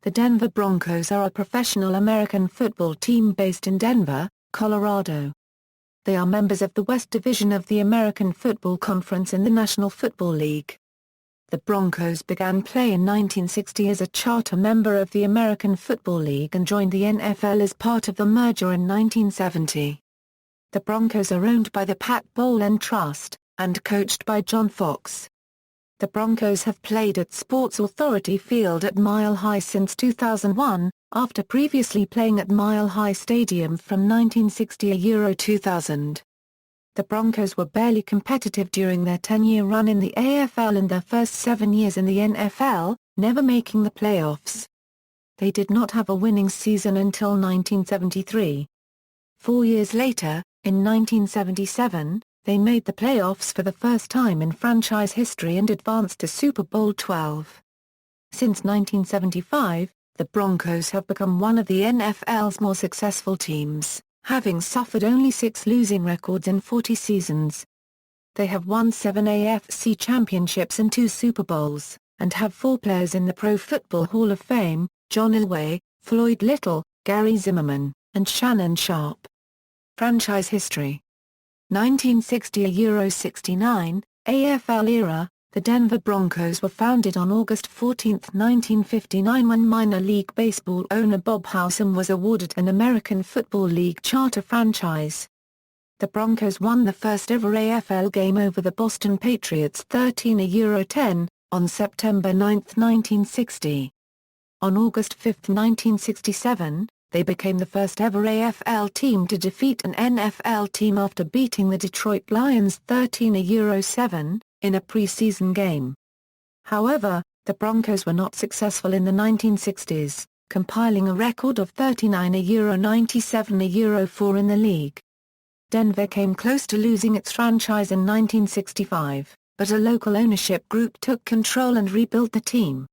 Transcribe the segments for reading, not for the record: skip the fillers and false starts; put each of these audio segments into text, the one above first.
The Denver Broncos are a professional American football team based in Denver, Colorado. They are members of the West Division of the American Football Conference in the National Football League. The Broncos began play in 1960 as a charter member of the American Football League and joined the NFL as part of the merger in 1970. The Broncos are owned by the Pat Bowlen Trust, and coached by John Fox. The Broncos have played at Sports Authority Field at Mile High since 2001, after previously playing at Mile High Stadium from 1960 to 2000. The Broncos were barely competitive during their 10-year run in the AFL and their first 7 years in the NFL, never making the playoffs. They did not have a winning season until 1973. 4 years later, in 1977, they made the playoffs for the first time in franchise history and advanced to Super Bowl XII. Since 1975, the Broncos have become one of the NFL's more successful teams, having suffered only 6 losing records in 40 seasons. They have won 7 AFC Championships and 2 Super Bowls, and have 4 players in the Pro Football Hall of Fame: John Elway, Floyd Little, Gary Zimmerman, and Shannon Sharpe. Franchise history. 1960 69, AFL era. The Denver Broncos were founded on August 14, 1959 when minor league baseball owner Bob Howsam was awarded an American Football League charter franchise. The Broncos won the first ever AFL game over the Boston Patriots 13-10, on September 9, 1960. On August 5, 1967, they became the first ever AFL team to defeat an NFL team after beating the Detroit Lions 13-7, in a preseason game. However, the Broncos were not successful in the 1960s, compiling a record of 39-97-4 in the league. Denver came close to losing its franchise in 1965, but a local ownership group took control and rebuilt the team.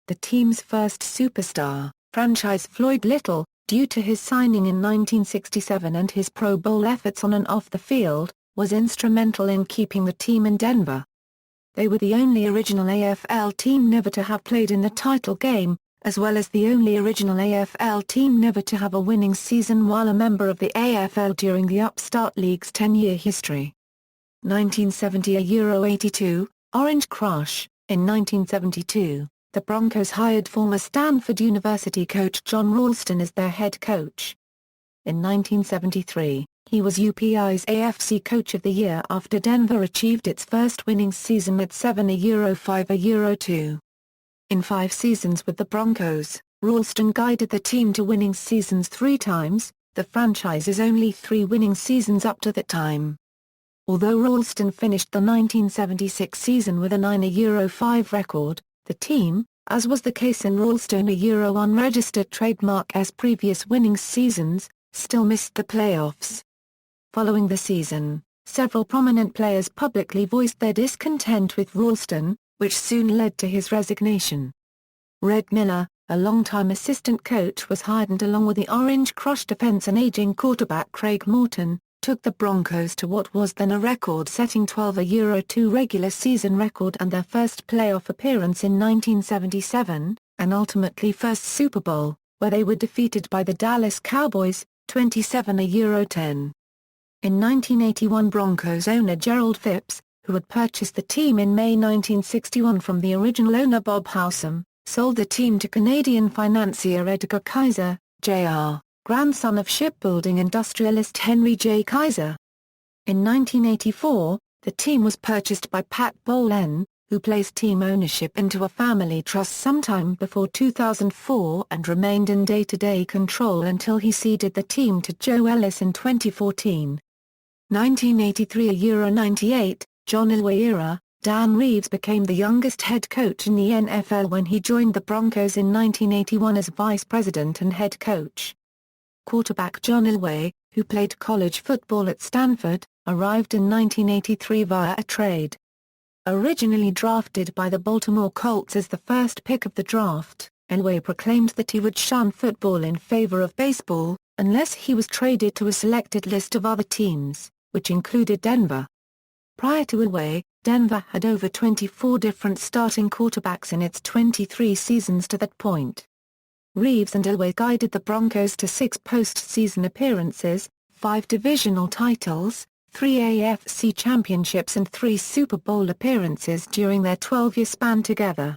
The team's first superstar, franchise Floyd Little, due to his signing in 1967 and his Pro Bowl efforts on and off the field, was instrumental in keeping the team in Denver. They were the only original AFL team never to have played in the title game, as well as the only original AFL team never to have a winning season while a member of the AFL during the upstart league's 10-year history. 1970-82, Orange Crush. In 1972, the Broncos hired former Stanford University coach John Ralston as their head coach. In 1973, he was UPI's AFC Coach of the Year after Denver achieved its first winning season at 7-5-2. In 5 seasons with the Broncos, Ralston guided the team to winning seasons 3 times, the franchise's only 3 winning seasons up to that time. Although Ralston finished the 1976 season with a 9-5 record, the team, as was the case in Ralston's unregistered trademark as previous winning seasons, still missed the playoffs. Following the season, several prominent players publicly voiced their discontent with Ralston, which soon led to his resignation. Red Miller, a longtime assistant coach, was hired and along with the Orange Crush defense and aging quarterback Craig Morton, took the Broncos to what was then a record-setting 12-2 regular season record and their first playoff appearance in 1977, and ultimately first Super Bowl, where they were defeated by the Dallas Cowboys, 27-10. In 1981, Broncos owner Gerald Phipps, who had purchased the team in May 1961 from the original owner Bob Howsam, sold the team to Canadian financier Edgar Kaiser, Jr., grandson of shipbuilding industrialist Henry J. Kaiser. In 1984, the team was purchased by Pat Bowlen, who placed team ownership into a family trust sometime before 2004 and remained in day-to-day control until he ceded the team to Joe Ellis in 2014. 1983-98, John Elway era. Dan Reeves became the youngest head coach in the NFL when he joined the Broncos in 1981 as vice president and head coach. Quarterback John Elway, who played college football at Stanford, arrived in 1983 via a trade. Originally drafted by the Baltimore Colts as the first pick of the draft, Elway proclaimed that he would shun football in favor of baseball, unless he was traded to a selected list of other teams, which included Denver. Prior to Elway, Denver had over 24 different starting quarterbacks in its 23 seasons to that point. Reeves and Elway guided the Broncos to 6 postseason appearances, 5 divisional titles, 3 AFC Championships and 3 Super Bowl appearances during their 12-year span together.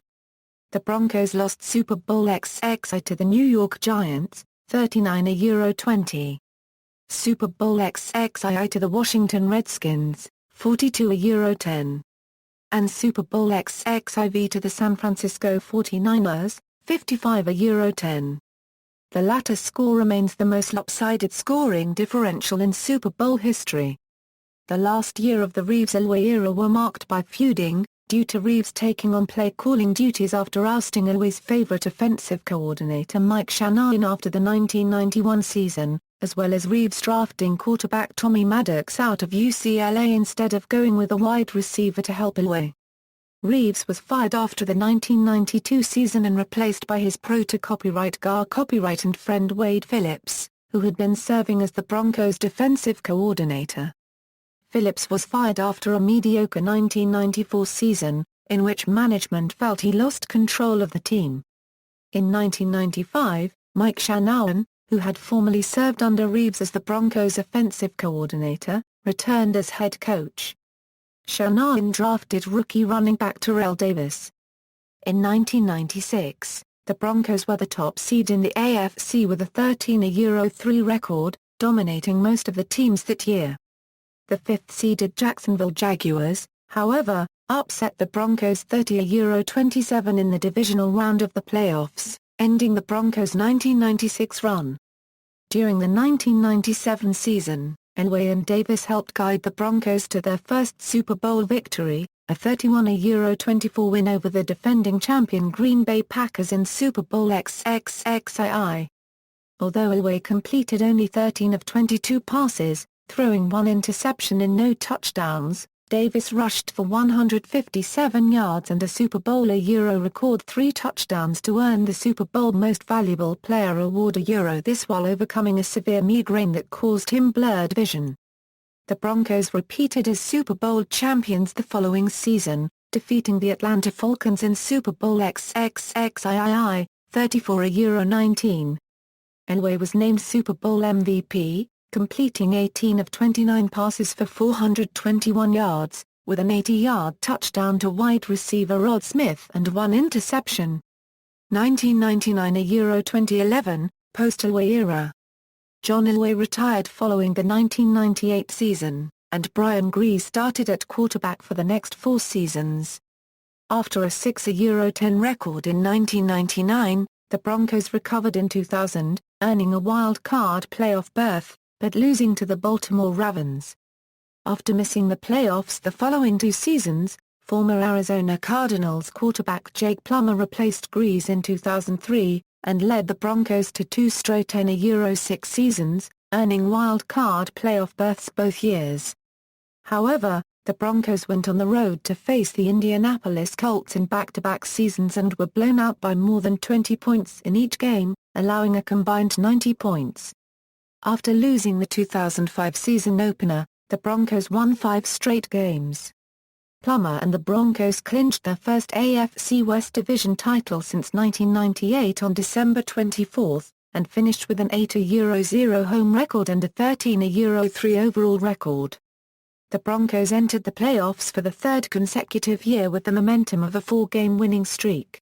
The Broncos lost Super Bowl XII to the New York Giants, 39-20. Super Bowl XII to the Washington Redskins, 42-10. And Super Bowl XXIV to the San Francisco 49ers, 55-10. The latter score remains the most lopsided scoring differential in Super Bowl history. The last year of the Reeves-Elway era were marked by feuding, due to Reeves taking on play-calling duties after ousting Elway's favorite offensive coordinator Mike Shanahan after the 1991 season, as well as Reeves drafting quarterback Tommy Maddox out of UCLA instead of going with a wide receiver to help Elway. Reeves was fired after the 1992 season and replaced by his pro-to-copyright copyright and friend Wade Phillips, who had been serving as the Broncos' defensive coordinator. Phillips was fired after a mediocre 1994 season, in which management felt he lost control of the team. In 1995, Mike Shanahan, who had formerly served under Reeves as the Broncos' offensive coordinator, returned as head coach. Shanahan drafted rookie running back Terrell Davis. In 1996, the Broncos were the top seed in the AFC with a 13-3 record, dominating most of the teams that year. The fifth-seeded Jacksonville Jaguars, however, upset the Broncos 30-27 in the divisional round of the playoffs, ending the Broncos' 1996 run. During the 1997 season, Elway and Davis helped guide the Broncos to their first Super Bowl victory, a 31-24 win over the defending champion Green Bay Packers in Super Bowl XXIII. Although Elway completed only 13 of 22 passes, throwing 1 interception and no touchdowns, Davis rushed for 157 yards and a Super Bowl record 3 touchdowns to earn the Super Bowl Most Valuable Player award this while overcoming a severe migraine that caused him blurred vision. The Broncos repeated as Super Bowl champions the following season, defeating the Atlanta Falcons in Super Bowl XXIII, 34-19. Elway was named Super Bowl MVP, completing 18 of 29 passes for 421 yards, with an 80-yard touchdown to wide receiver Rod Smith and 1 interception. 1999-2011, post-Elway era. John Elway retired following the 1998 season, and Brian Grease started at quarterback for the next 4 seasons. After a 6-10 record in 1999, the Broncos recovered in 2000, earning a wild-card playoff berth, but losing to the Baltimore Ravens. After missing the playoffs the following 2 seasons, former Arizona Cardinals quarterback Jake Plummer replaced Grease in 2003, and led the Broncos to 2 straight 10-6 seasons, earning wild-card playoff berths both years. However, the Broncos went on the road to face the Indianapolis Colts in back-to-back seasons and were blown out by more than 20 points in each game, allowing a combined 90 points. After losing the 2005 season opener, the Broncos won 5 straight games. Plummer and the Broncos clinched their first AFC West Division title since 1998 on December 24, and finished with an 8-0 home record and a 13-3 overall record. The Broncos entered the playoffs for the 3rd consecutive year with the momentum of a 4-game winning streak.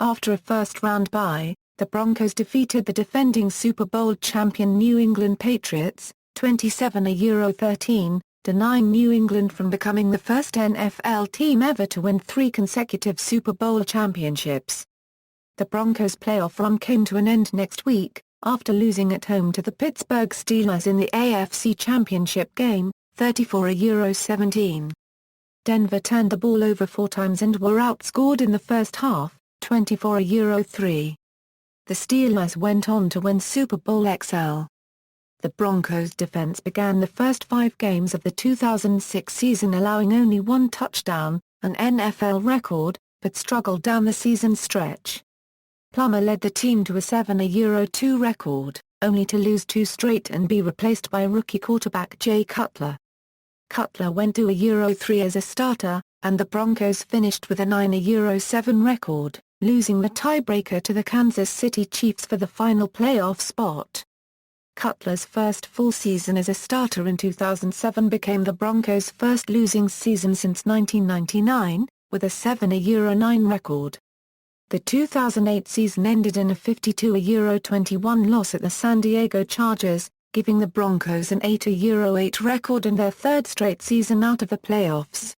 After a first-round bye, the Broncos defeated the defending Super Bowl champion New England Patriots, 27-13, denying New England from becoming the first NFL team ever to win 3 consecutive Super Bowl championships. The Broncos' playoff run came to an end next week, after losing at home to the Pittsburgh Steelers in the AFC Championship game, 34-17. Denver turned the ball over 4 times and were outscored in the first half, 24-3. The Steelers went on to win Super Bowl XL. The Broncos' defense began the first 5 games of the 2006 season allowing only 1 touchdown, an NFL record, but struggled down the season stretch. Plummer led the team to a 7-2 record, only to lose 2 straight and be replaced by rookie quarterback Jay Cutler. Cutler went to 0-3 as a starter, and the Broncos finished with a 9-7 record, losing the tiebreaker to the Kansas City Chiefs for the final playoff spot. Cutler's first full season as a starter in 2007 became the Broncos' first losing season since 1999, with a 7-9 record. The 2008 season ended in a 52-21 loss at the San Diego Chargers, giving the Broncos an 8-8 record and their third straight season out of the playoffs.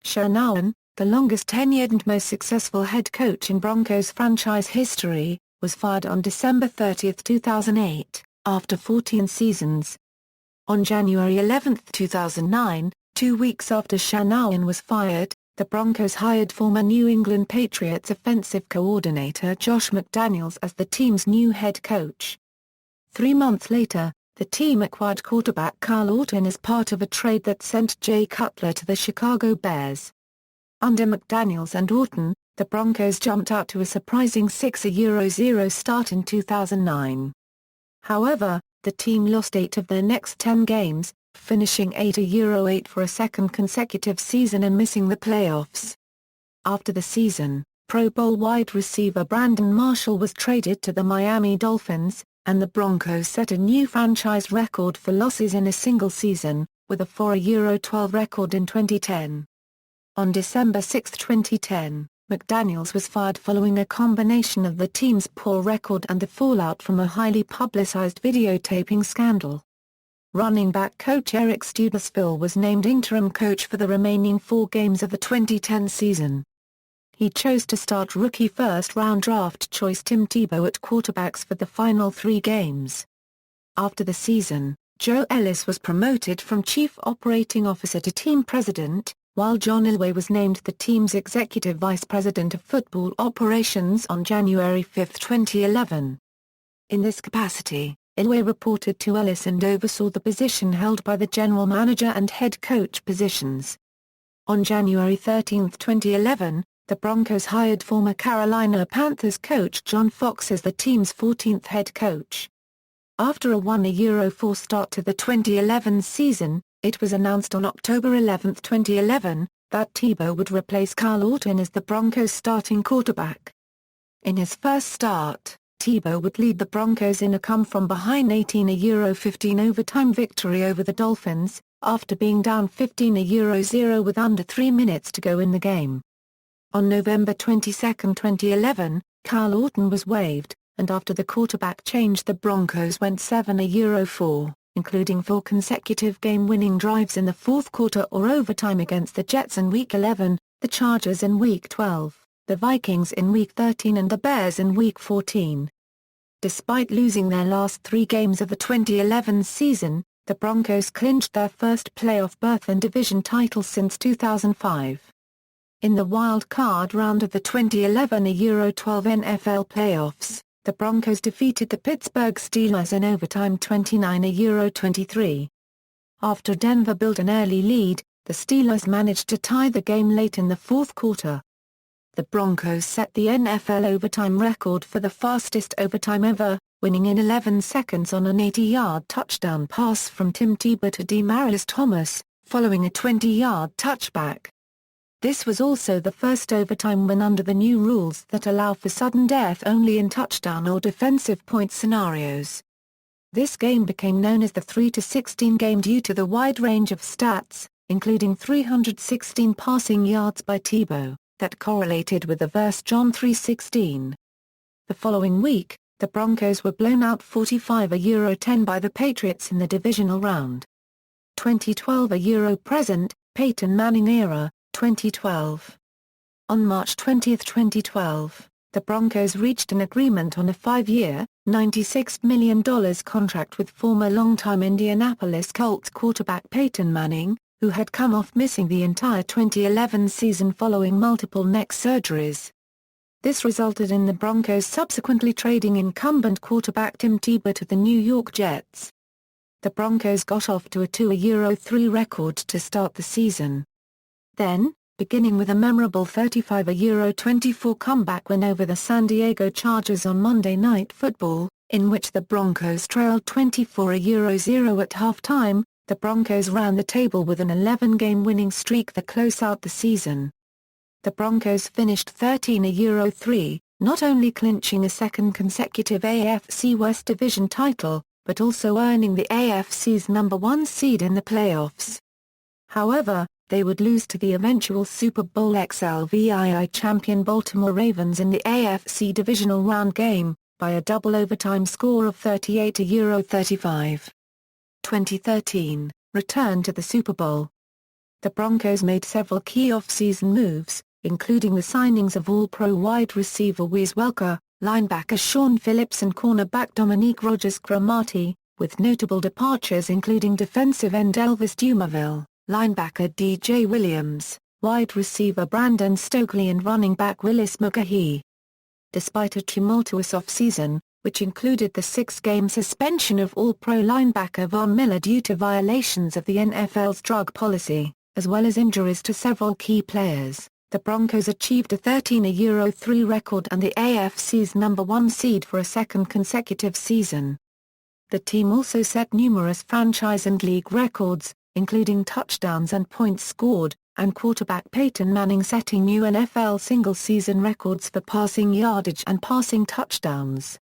Shanahan, the longest-tenured and most successful head coach in Broncos franchise history, was fired on December 30, 2008, after 14 seasons. On January 11, 2009, 2 weeks after Shanahan was fired, the Broncos hired former New England Patriots offensive coordinator Josh McDaniels as the team's new head coach. 3 months later, the team acquired quarterback Kyle Orton as part of a trade that sent Jay Cutler to the Chicago Bears. Under McDaniels and Orton, the Broncos jumped out to a surprising 6-0 start in 2009. However, the team lost 8 of their next 10 games, finishing 8-8 for a second consecutive season and missing the playoffs. After the season, Pro Bowl wide receiver Brandon Marshall was traded to the Miami Dolphins, and the Broncos set a new franchise record for losses in a single season, with a 4-12 record in 2010. On December 6, 2010, McDaniels was fired following a combination of the team's poor record and the fallout from a highly publicized videotaping scandal. Running back coach Eric Studesville was named interim coach for the remaining 4 games of the 2010 season. He chose to start rookie first-round draft choice Tim Tebow at quarterbacks for the final 3 games. After the season, Joe Ellis was promoted from chief operating officer to team president, while John Elway was named the team's executive vice president of football operations on January 5, 2011. In this capacity, Elway reported to Ellis and oversaw the position held by the general manager and head coach positions. On January 13, 2011, the Broncos hired former Carolina Panthers coach John Fox as the team's 14th head coach. After a 1-4 start to the 2011 season, it was announced on October 11, 2011, that Tebow would replace Kyle Orton as the Broncos' starting quarterback. In his first start, Tebow would lead the Broncos in a come-from-behind 18-15 overtime victory over the Dolphins, after being down 15-0 with under 3 minutes to go in the game. On November 22, 2011, Kyle Orton was waived, and after the quarterback change the Broncos went 7-4. Including 4 consecutive game-winning drives in the fourth quarter or overtime against the Jets in Week 11, the Chargers in Week 12, the Vikings in Week 13 and the Bears in Week 14. Despite losing their last 3 games of the 2011 season, the Broncos clinched their first playoff berth and division title since 2005. In the wild card round of the 2011-12 NFL playoffs, the Broncos defeated the Pittsburgh Steelers in overtime 29-23. After Denver built an early lead, the Steelers managed to tie the game late in the fourth quarter. The Broncos set the NFL overtime record for the fastest overtime ever, winning in 11 seconds on an 80-yard touchdown pass from Tim Tebow to Demaryius Thomas, following a 20-yard touchback. This was also the first overtime win under the new rules that allow for sudden death only in touchdown or defensive point scenarios. This game became known as the 3-16 game due to the wide range of stats, including 316 passing yards by Tebow, that correlated with the verse John 3:16. The following week, the Broncos were blown out 45-10 by the Patriots in the divisional round. 2012 present, Peyton Manning era, 2012. On March 20, 2012, the Broncos reached an agreement on a 5-year, $96 million contract with former longtime Indianapolis Colts quarterback Peyton Manning, who had come off missing the entire 2011 season following multiple neck surgeries. This resulted in the Broncos subsequently trading incumbent quarterback Tim Tebow to the New York Jets. The Broncos got off to a 2-3 record to start the season. Then, beginning with a memorable 35-24 comeback win over the San Diego Chargers on Monday Night Football, in which the Broncos trailed 24-0 at halftime, the Broncos ran the table with an 11-game winning streak that closed out the season. the Broncos finished 13-3, not only clinching a second consecutive AFC West Division title, but also earning the AFC's number 1 seed in the playoffs. However, they would lose to the eventual Super Bowl XII champion Baltimore Ravens in the AFC divisional round game, by a double overtime score of 38-35. 2013, return to the Super Bowl. The Broncos made several key off-season moves, including the signings of All-Pro wide receiver Wes Welker, linebacker Shaun Phillips and cornerback Dominique Rodgers-Cromartie, with notable departures including defensive end Elvis Dumervil, linebacker DJ Williams, wide receiver Brandon Stokely and running back Willis McGahee. Despite a tumultuous off-season, which included the 6-game suspension of All-Pro linebacker Von Miller due to violations of the NFL's drug policy, as well as injuries to several key players, the Broncos achieved a 13-3 record and the AFC's number 1 seed for a second consecutive season. The team also set numerous franchise and league records, including touchdowns and points scored, and quarterback Peyton Manning setting new NFL single-season records for passing yardage and passing touchdowns.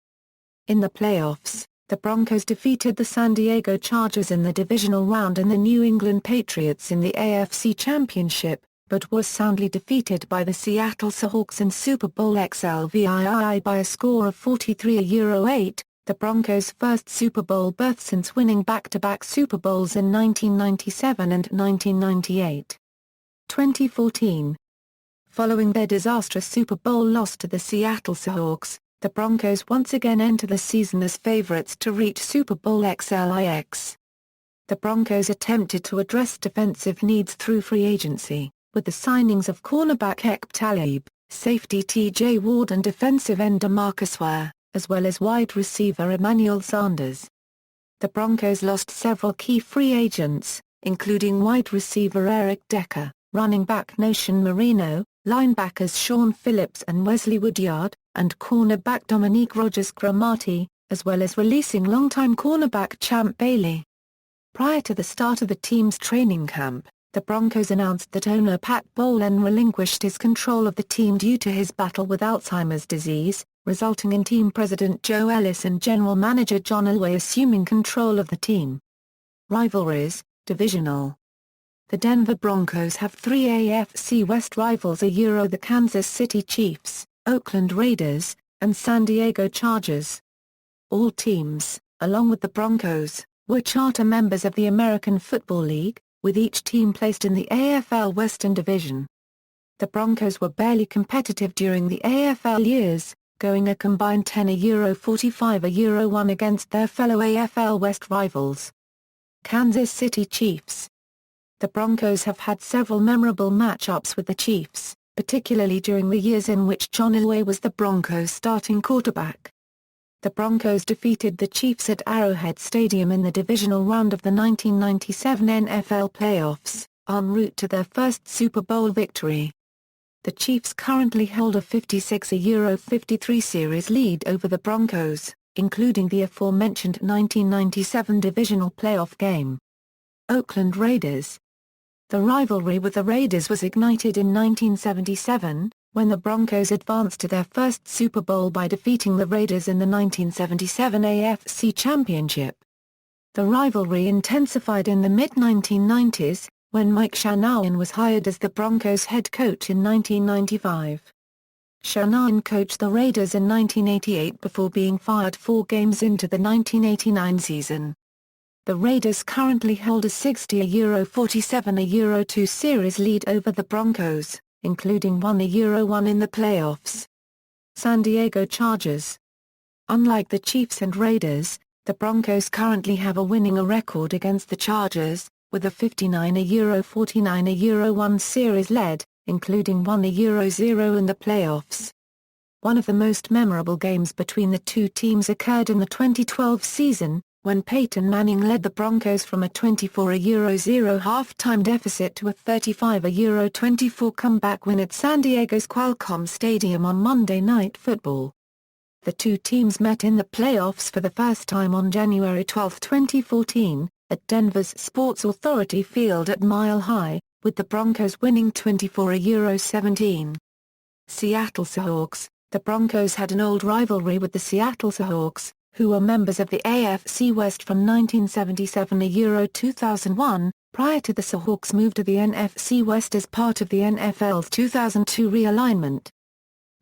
In the playoffs, the Broncos defeated the San Diego Chargers in the divisional round and the New England Patriots in the AFC Championship, but was soundly defeated by the Seattle Seahawks in Super Bowl XIV by a score of 43-8, the Broncos' first Super Bowl berth since winning back-to-back Super Bowls in 1997 and 1998. 2014. Following their disastrous Super Bowl loss to the Seattle Seahawks, the Broncos once again enter the season as favorites to reach Super Bowl XLIX. The Broncos attempted to address defensive needs through free agency, with the signings of cornerback Aqib Talib, safety T.J. Ward and defensive end DeMarcus Ware, as well as wide receiver Emmanuel Sanders. The Broncos lost several key free agents, including wide receiver Eric Decker, running back Noshan Marino, linebackers Shaun Phillips and Wesley Woodyard, and cornerback Dominique Rodgers-Cromartie, as well as releasing longtime cornerback Champ Bailey. Prior to the start of the team's training camp, the Broncos announced that owner Pat Bowlen relinquished his control of the team due to his battle with Alzheimer's disease, resulting in team president Joe Ellis and general manager John Elway assuming control of the team. Rivalries, divisional. The Denver Broncos have 3 AFC West rivals: the Kansas City Chiefs, Oakland Raiders, and San Diego Chargers. All teams, along with the Broncos, were charter members of the American Football League, with each team placed in the AFL Western Division. The Broncos were barely competitive during the AFL years, going a combined 10-45-1 against their fellow AFL West rivals. Kansas City Chiefs. The Broncos have had several memorable matchups with the Chiefs, particularly during the years in which John Elway was the Broncos' starting quarterback. The Broncos defeated the Chiefs at Arrowhead Stadium in the divisional round of the 1997 NFL playoffs, en route to their first Super Bowl victory. The Chiefs currently hold a 56-53 series lead over the Broncos, including the aforementioned 1997 divisional playoff game. Oakland Raiders. The rivalry with the Raiders was ignited in 1977, when the Broncos advanced to their first Super Bowl by defeating the Raiders in the 1977 AFC Championship. The rivalry intensified in the mid-1990s, when Mike Shanahan was hired as the Broncos head coach in 1995. Shanahan coached the Raiders in 1988 before being fired 4 games into the 1989 season. The Raiders currently hold a 60-47-2 series lead over the Broncos, including 1-1 in the playoffs. San Diego Chargers. Unlike the Chiefs and Raiders, the Broncos currently have a winning record against the Chargers, with a 59-49-1 series led, including 1-0 in the playoffs. One of the most memorable games between the two teams occurred in the 2012 season, when Peyton Manning led the Broncos from a 24-0 halftime deficit to a 35-24 comeback win at San Diego's Qualcomm Stadium on Monday Night Football. The two teams met in the playoffs for the first time on January 12, 2014, at Denver's Sports Authority Field at Mile High, with the Broncos winning 24-17. Seattle Seahawks. The Broncos had an old rivalry with the Seattle Seahawks, who were members of the AFC West from 1977-2001, prior to the Seahawks' move to the NFC West as part of the NFL's 2002 realignment.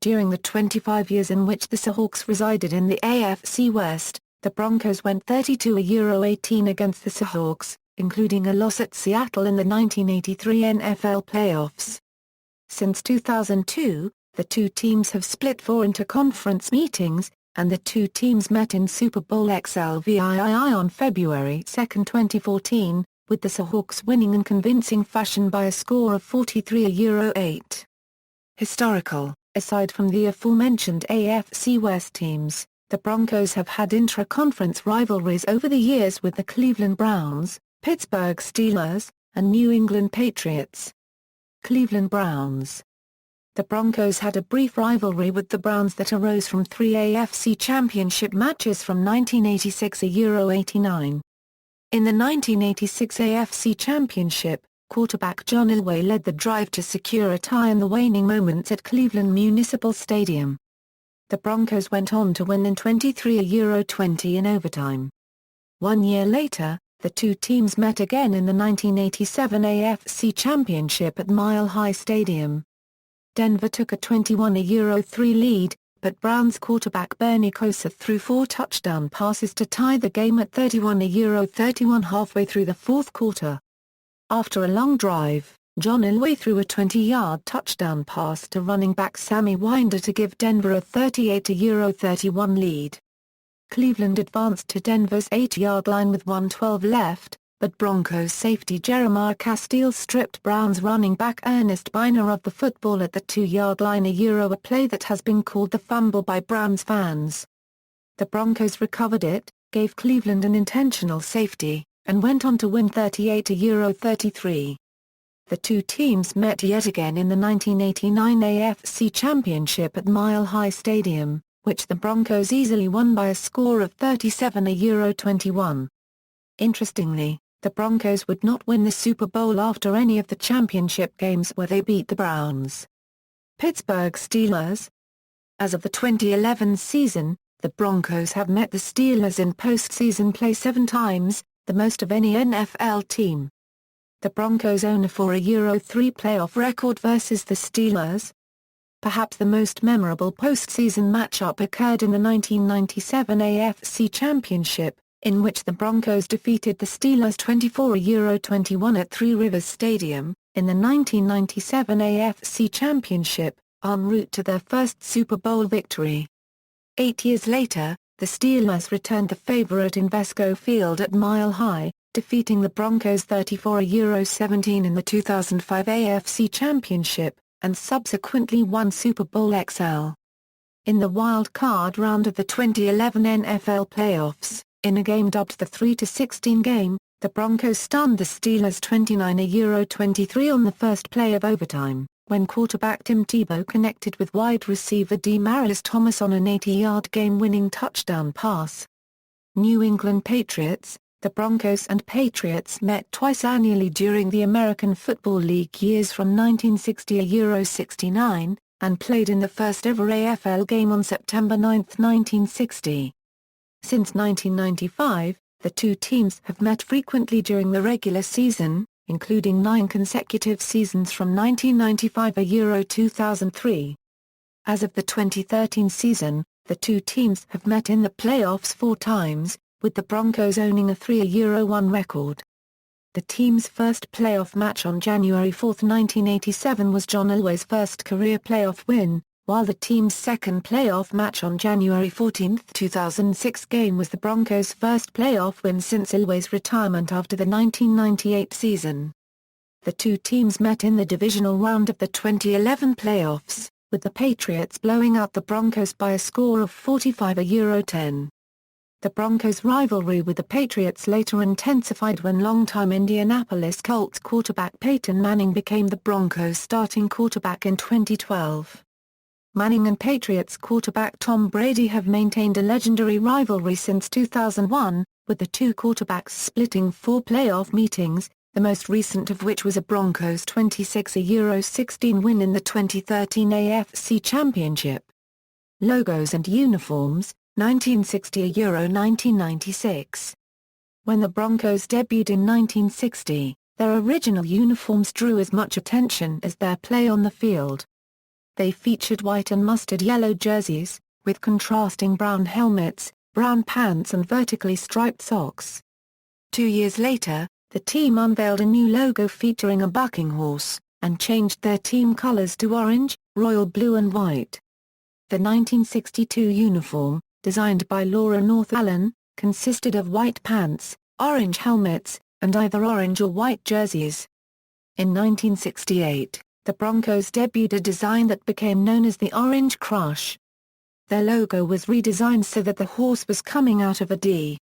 During the 25 years in which the Seahawks resided in the AFC West, the Broncos went 32-18 against the Seahawks, including a loss at Seattle in the 1983 NFL playoffs. Since 2002, the two teams have split for interconference meetings, and the two teams met in Super Bowl XII on February 2, 2014, with the Seahawks winning in convincing fashion by a score of 43-8. Historical. Aside from the aforementioned AFC West teams, the Broncos have had intra-conference rivalries over the years with the Cleveland Browns, Pittsburgh Steelers, and New England Patriots. Cleveland Browns. The Broncos had a brief rivalry with the Browns that arose from 3 AFC Championship matches from 1986-89. In the 1986 AFC Championship, quarterback John Elway led the drive to secure a tie in the waning moments at Cleveland Municipal Stadium. The Broncos went on to win in 23-20 in overtime. 1 year later, the two teams met again in the 1987 AFC Championship at Mile High Stadium. Denver took a 21-3 lead, but Browns quarterback Bernie Kosar threw 4 touchdown passes to tie the game at 31-31 halfway through the fourth quarter. After a long drive, John Elway threw a 20-yard touchdown pass to running back Sammy Winder to give Denver a 38-31 lead. Cleveland advanced to Denver's 8-yard line with 1:12 left, but Broncos safety Jeremiah Castile stripped Browns running back Ernest Biner of the football at the 2-yard line, a play that has been called the fumble by Browns fans. The Broncos recovered it, gave Cleveland an intentional safety, and went on to win 38-33. The two teams met yet again in the 1989 AFC Championship at Mile High Stadium, which the Broncos easily won by a score of 37-21. Interestingly, the Broncos would not win the Super Bowl after any of the championship games where they beat the Browns. Pittsburgh Steelers. As of the 2011 season, the Broncos have met the Steelers in postseason play 7 times, the most of any NFL team. The Broncos own a 4-3 playoff record versus the Steelers. Perhaps the most memorable postseason matchup occurred in the 1997 AFC Championship, in which the Broncos defeated the Steelers 24-21 at Three Rivers Stadium. In the 1997 AFC Championship, en route to their first Super Bowl victory. 8 years later, the Steelers returned the favorite in Vesco Field at Mile High, defeating the Broncos 34-17 in the 2005 AFC Championship, and subsequently won Super Bowl XL. In the wild card round of the 2011 NFL playoffs, in a game dubbed the 3-16 game, the Broncos stunned the Steelers 29-23 on the first play of overtime, when quarterback Tim Tebow connected with wide receiver Demaryius Thomas on an 80-yard game-winning touchdown pass. New England Patriots. The Broncos and Patriots met twice annually during the American Football League years from 1960-69, and played in the first-ever AFL game on September 9, 1960. Since 1995, the two teams have met frequently during the regular season, including 9 consecutive seasons from 1995-2003. As of the 2013 season, the two teams have met in the playoffs 4 times, with the Broncos owning a 3-1 record. The team's first playoff match on January 4, 1987 was John Elway's first career playoff win, while the team's second playoff match on January 14, 2006 game was the Broncos' first playoff win since Elway's retirement after the 1998 season. The two teams met in the divisional round of the 2011 playoffs, with the Patriots blowing out the Broncos by a score of 45-10. The Broncos' rivalry with the Patriots later intensified when longtime Indianapolis Colts quarterback Peyton Manning became the Broncos' starting quarterback in 2012. Manning and Patriots quarterback Tom Brady have maintained a legendary rivalry since 2001, with the two quarterbacks splitting 4 playoff meetings, the most recent of which was a Broncos 26-16 win in the 2013 AFC Championship. Logos and uniforms, 1960-1996. When the Broncos debuted in 1960, their original uniforms drew as much attention as their play on the field. They featured white and mustard yellow jerseys, with contrasting brown helmets, brown pants and vertically striped socks. 2 years later, the team unveiled a new logo featuring a bucking horse, and changed their team colors to orange, royal blue and white. The 1962 uniform, designed by Laura North Allen, consisted of white pants, orange helmets, and either orange or white jerseys. In 1968, the Broncos debuted a design that became known as the Orange Crush. Their logo was redesigned so that the horse was coming out of a D.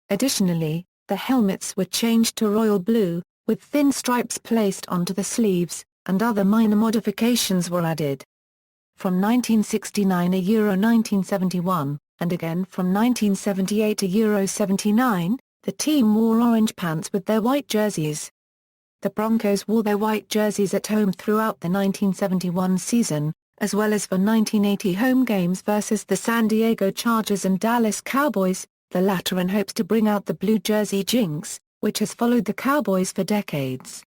Additionally, the helmets were changed to royal blue, with thin stripes placed onto the sleeves, and other minor modifications were added. From 1969 to 1971, and again from 1978 to 79, the team wore orange pants with their white jerseys. The Broncos wore their white jerseys at home throughout the 1971 season, as well as for 1980 home games versus the San Diego Chargers and Dallas Cowboys, the latter in hopes to bring out the blue jersey jinx, which has followed the Cowboys for decades.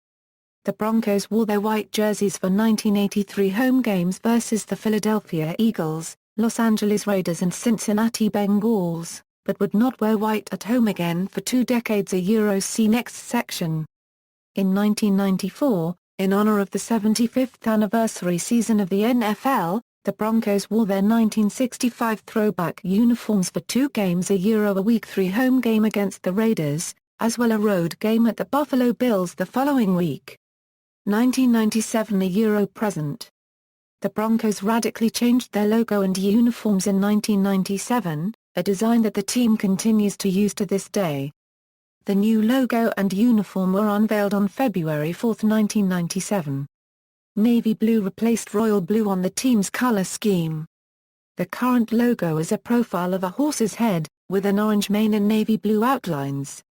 The Broncos wore their white jerseys for 1983 home games versus the Philadelphia Eagles, Los Angeles Raiders and Cincinnati Bengals, but would not wear white at home again for 2 decades. See next section. In 1994, in honor of the 75th anniversary season of the NFL, the Broncos wore their 1965 throwback uniforms for 2 games a Week 3 home game against the Raiders, as well a road game at the Buffalo Bills the following week. 1997 present. The Broncos radically changed their logo and uniforms in 1997, a design that the team continues to use to this day. The new logo and uniform were unveiled on February 4, 1997. Navy blue replaced royal blue on the team's color scheme. The current logo is a profile of a horse's head, with an orange mane and navy blue outlines.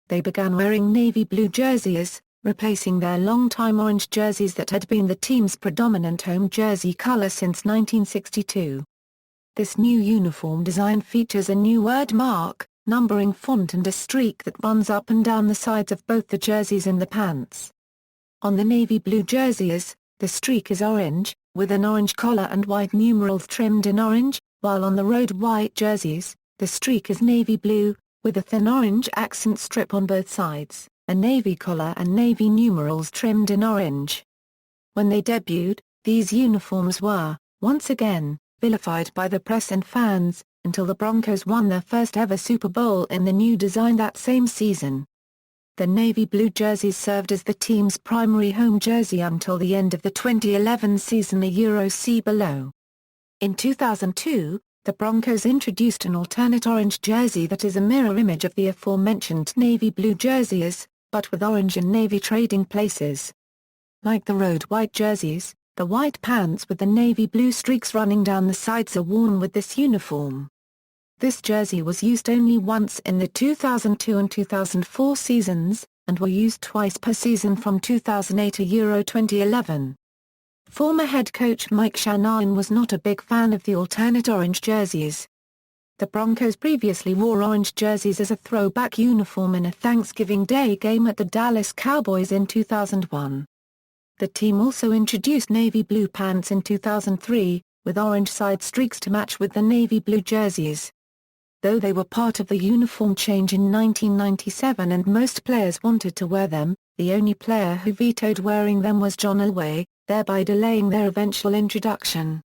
They began wearing navy blue jerseys, replacing their longtime orange jerseys that had been the team's predominant home jersey color since 1962. This new uniform design features a new word mark, numbering font and a streak that runs up and down the sides of both the jerseys and the pants. On the navy blue jerseys, the streak is orange, with an orange collar and white numerals trimmed in orange, while on the road white jerseys, the streak is navy blue, with a thin orange accent strip on both sides, a navy collar and navy numerals trimmed in orange. When they debuted, these uniforms were, once again, vilified by the press and fans, until the Broncos won their first ever Super Bowl in the new design that same season. The navy blue jerseys served as the team's primary home jersey until the end of the 2011 season. See below. In 2002, the Broncos introduced an alternate orange jersey that is a mirror image of the aforementioned navy blue jerseys, but with orange and navy trading places. Like the road white jerseys, the white pants with the navy blue streaks running down the sides are worn with this uniform. This jersey was used only once in the 2002 and 2004 seasons, and were used twice per season from 2008 to 2011. Former head coach Mike Shanahan was not a big fan of the alternate orange jerseys. The Broncos previously wore orange jerseys as a throwback uniform in a Thanksgiving Day game at the Dallas Cowboys in 2001. The team also introduced navy blue pants in 2003, with orange side streaks to match with the navy blue jerseys. Though they were part of the uniform change in 1997 and most players wanted to wear them, the only player who vetoed wearing them was John Elway, thereby delaying their eventual introduction.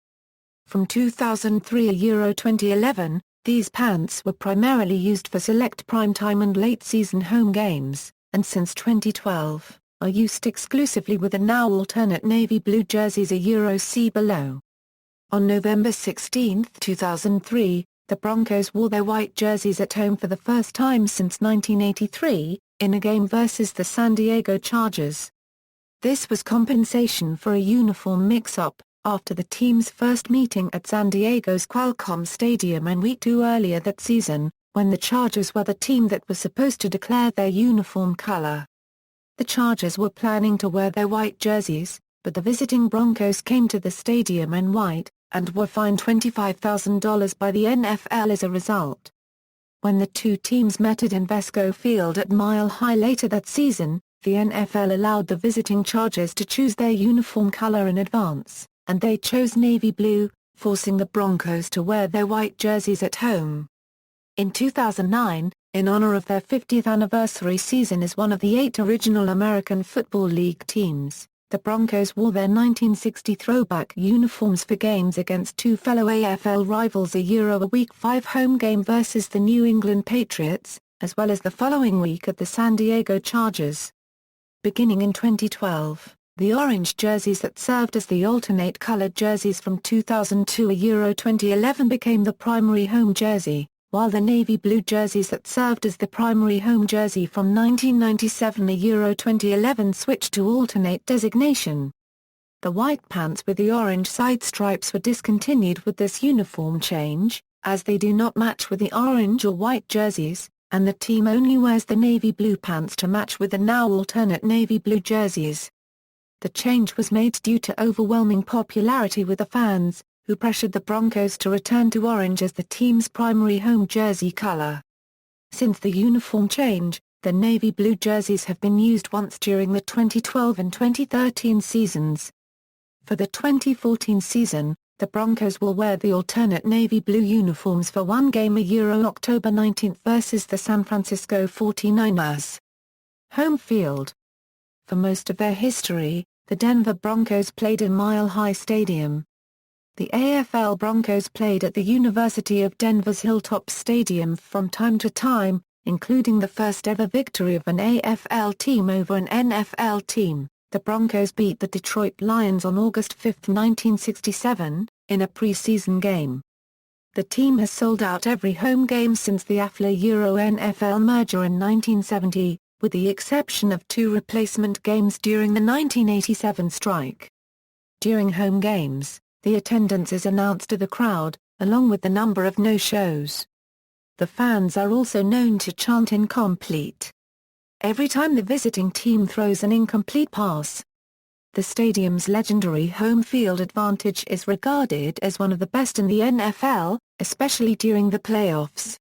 From 2003 to 2011, these pants were primarily used for select primetime and late-season home games, and since 2012, are used exclusively with the now alternate navy blue jerseys. See below. On November 16, 2003, the Broncos wore their white jerseys at home for the first time since 1983, in a game versus the San Diego Chargers. This was compensation for a uniform mix-up, after the team's first meeting at San Diego's Qualcomm Stadium in Week 2 earlier that season, when the Chargers were the team that was supposed to declare their uniform color. The Chargers were planning to wear their white jerseys, but the visiting Broncos came to the stadium in white, and were fined $25,000 by the NFL as a result. When the two teams met at Invesco Field at Mile High later that season, the NFL allowed the visiting Chargers to choose their uniform color in advance, and they chose navy blue, forcing the Broncos to wear their white jerseys at home. In 2009, in honor of their 50th anniversary season as one of the 8 original American Football League teams, the Broncos wore their 1960 throwback uniforms for games against two fellow AFL rivals a Week 5 home game versus the New England Patriots, as well as the following week at the San Diego Chargers. Beginning in 2012, the orange jerseys that served as the alternate colored jerseys from 2002 to 2011 became the primary home jersey, while the navy blue jerseys that served as the primary home jersey from 1997 to 2011 switched to alternate designation. The white pants with the orange side stripes were discontinued with this uniform change, as they do not match with the orange or white jerseys, and the team only wears the navy blue pants to match with the now alternate navy blue jerseys. The change was made due to overwhelming popularity with the fans, who pressured the Broncos to return to orange as the team's primary home jersey color. Since the uniform change, the navy blue jerseys have been used once during the 2012 and 2013 seasons. For the 2014 season, the Broncos will wear the alternate navy blue uniforms for one game October 19 versus the San Francisco 49ers. Home field. For most of their history, the Denver Broncos played in Mile High Stadium. The AFL Broncos played at the University of Denver's Hilltop Stadium from time to time, including the first ever victory of an AFL team over an NFL team. The Broncos beat the Detroit Lions on August 5, 1967, in a preseason game. The team has sold out every home game since the AFL-NFL merger in 1970, with the exception of 2 replacement games during the 1987 strike. During home games, the attendance is announced to the crowd, along with the number of no-shows. The fans are also known to chant "incomplete" every time the visiting team throws an incomplete pass. The stadium's legendary home field advantage is regarded as one of the best in the NFL, especially during the playoffs.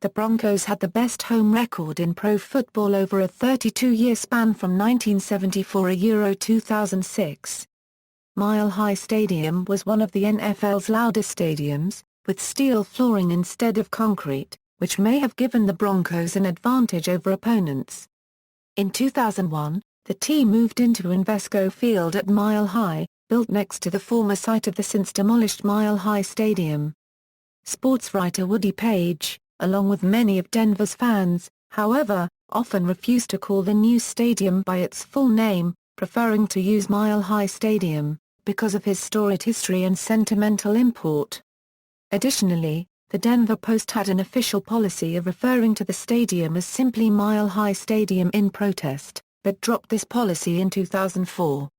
The Broncos had the best home record in pro football over a 32-year span from 1974 to 2006. Mile High Stadium was one of the NFL's loudest stadiums, with steel flooring instead of concrete, which may have given the Broncos an advantage over opponents. In 2001, the team moved into Invesco Field at Mile High, built next to the former site of the since-demolished Mile High Stadium. Sports writer Woody Page, along with many of Denver's fans, however, often refused to call the new stadium by its full name, preferring to use Mile High Stadium, because of his storied history and sentimental import. Additionally, the Denver Post had an official policy of referring to the stadium as simply Mile High Stadium in protest, but dropped this policy in 2004.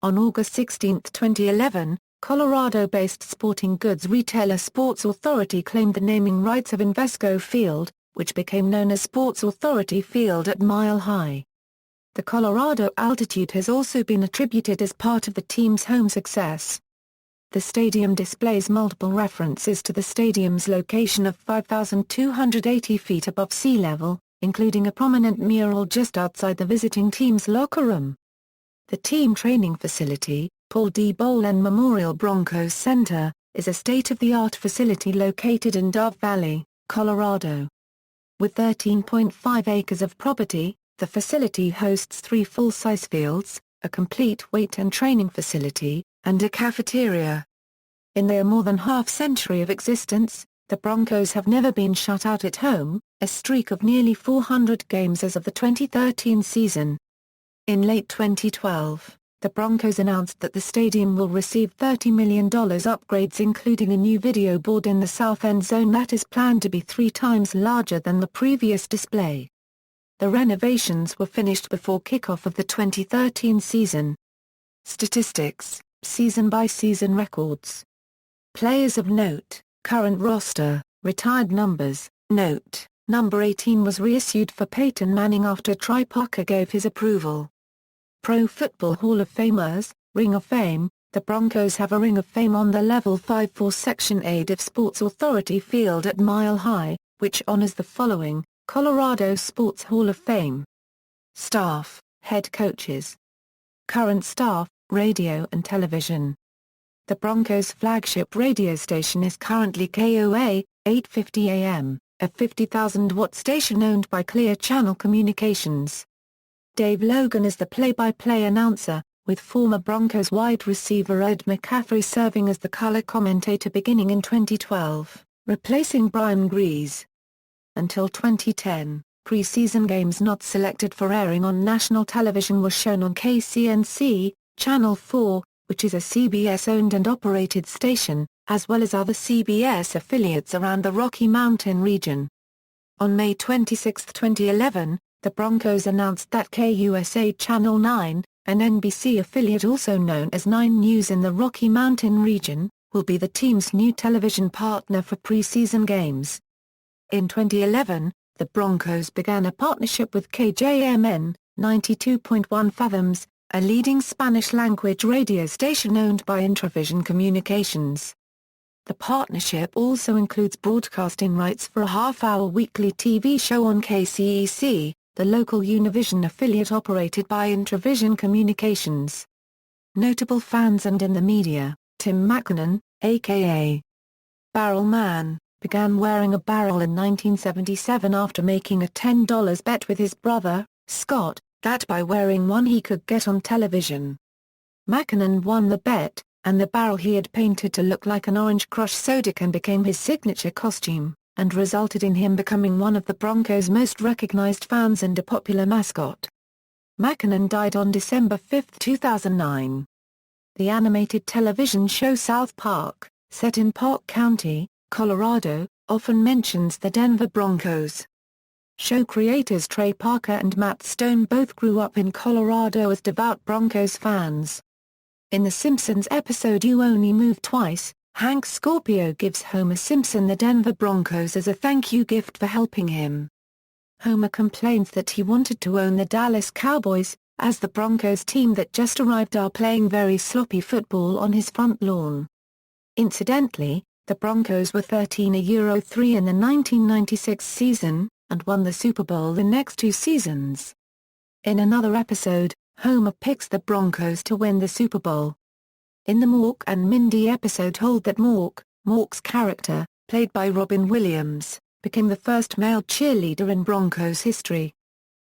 On August 16, 2011, Colorado-based sporting goods retailer Sports Authority claimed the naming rights of Invesco Field, which became known as Sports Authority Field at Mile High. The Colorado altitude has also been attributed as part of the team's home success. The stadium displays multiple references to the stadium's location of 5,280 feet above sea level, including a prominent mural just outside the visiting team's locker room. The team training facility, Paul D. Bowlen Memorial Broncos Center, is a state-of-the-art facility located in Dove Valley, Colorado. With 13.5 acres of property, the facility hosts 3 full-size fields, a complete weight and training facility, and a cafeteria. In their more than half-century of existence, the Broncos have never been shut out at home, a streak of nearly 400 games as of the 2013 season. In late 2012, the Broncos announced that the stadium will receive $30 million upgrades, including a new video board in the south end zone that is planned to be 3 times larger than the previous display. The renovations were finished before kickoff of the 2013 season. Statistics, season-by-season records. Players of note, current roster, retired numbers, note, Number 18 was reissued for Peyton Manning after Try Parker gave his approval. Pro Football Hall of Famers, Ring of Fame. The Broncos have a Ring of Fame on the Level 5-4 Section 8 of Sports Authority Field at Mile High, which honors the following: Colorado Sports Hall of Fame. Staff, Head Coaches. Current staff, Radio and Television. The Broncos' flagship radio station is currently KOA, 850 AM, a 50,000-watt station owned by Clear Channel Communications. Dave Logan is the play-by-play announcer, with former Broncos wide receiver Ed McCaffrey serving as the color commentator beginning in 2012, replacing Brian Grease. Until 2010, preseason games not selected for airing on national television were shown on KCNC, Channel 4, which is a CBS-owned and operated station, as well as other CBS affiliates around the Rocky Mountain region. On May 26, 2011, the Broncos announced that KUSA Channel 9, an NBC affiliate also known as 9 News in the Rocky Mountain region, will be the team's new television partner for preseason games. In 2011, the Broncos began a partnership with KJMN, 92.1 Fathoms, a leading Spanish-language radio station owned by Intravision Communications. The partnership also includes broadcasting rights for a half-hour weekly TV show on KCEC, the local Univision affiliate operated by Intravision Communications. Notable fans and in the media, Tim McKinnon, a.k.a. Barrel Man, began wearing a barrel in 1977 after making a $10 bet with his brother, Scott, that by wearing one he could get on television. McKinnon won the bet, and the barrel he had painted to look like an Orange Crush soda can became his signature costume, and resulted in him becoming one of the Broncos' most recognized fans and a popular mascot. McKinnon died on December 5, 2009. The animated television show South Park, set in Park County, Colorado, often mentions the Denver Broncos. Show creators Trey Parker and Matt Stone both grew up in Colorado as devout Broncos fans. In The Simpsons episode You Only Move Twice, Hank Scorpio gives Homer Simpson the Denver Broncos as a thank you gift for helping him. Homer complains that he wanted to own the Dallas Cowboys, as the Broncos team that just arrived are playing very sloppy football on his front lawn. Incidentally, the Broncos were 13-3 in the 1996 season, and won the Super Bowl the next 2 seasons. In another episode, Homer picks the Broncos to win the Super Bowl. In the Mork and Mindy episode told that Mork's character, played by Robin Williams, became the first male cheerleader in Broncos history.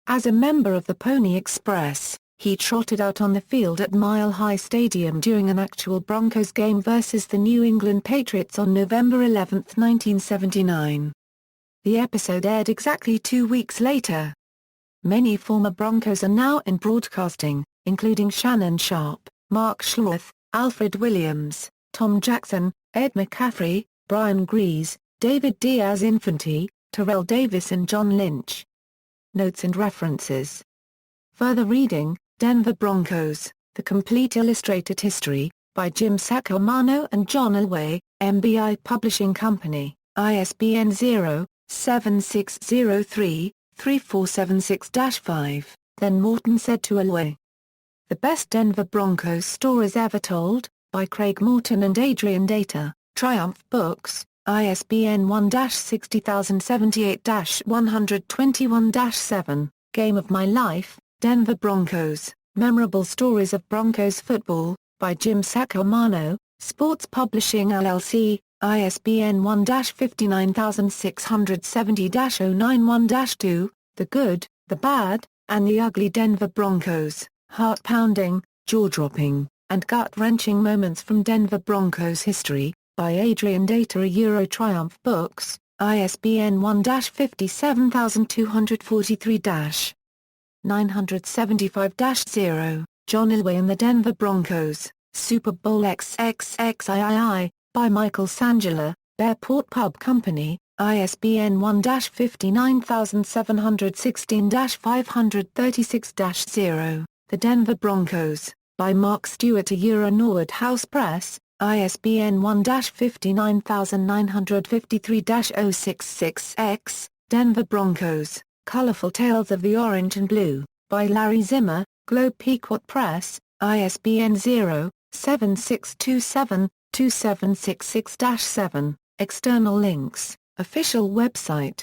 As a member of the Pony Express, he trotted out on the field at Mile High Stadium during an actual Broncos game versus the New England Patriots on November 11, 1979. The episode aired exactly 2 weeks later. Many former Broncos are now in broadcasting, including Shannon Sharpe, Mark Schlereth, Alfred Williams, Tom Jackson, Ed McCaffrey, Brian Grease, David Diaz-Infante, Terrell Davis and John Lynch. Notes and references. Further reading, Denver Broncos, The Complete Illustrated History, by Jim Sacomano and John Elway, MBI Publishing Company, ISBN 0-7603-3476-5. Then Morton said to Elway. The Best Denver Broncos Stories Ever Told, by Craig Morton and Adrian Data, Triumph Books, ISBN 1-60078-121-7, Game of My Life, Denver Broncos, Memorable Stories of Broncos Football, by Jim Sacomano, Sports Publishing LLC, ISBN 1-59670-091-2, The Good, the Bad, and the Ugly Denver Broncos, Heart-Pounding, Jaw-Dropping, and Gut-Wrenching Moments from Denver Broncos History, by Adrian Data Triumph Books, ISBN 1-577-243-975-0, John Elway and the Denver Broncos, Super Bowl XXIII, by Michael Sangela, Bearport Pub Company, ISBN 1-59716-536-0, The Denver Broncos, by Mark Stewart Norwood House Press, ISBN 1-59953-066-X, Denver Broncos, Colorful Tales of the Orange and Blue, by Larry Zimmer, Globe Pequot Press, ISBN 0-7627-2766-7, external links, official website.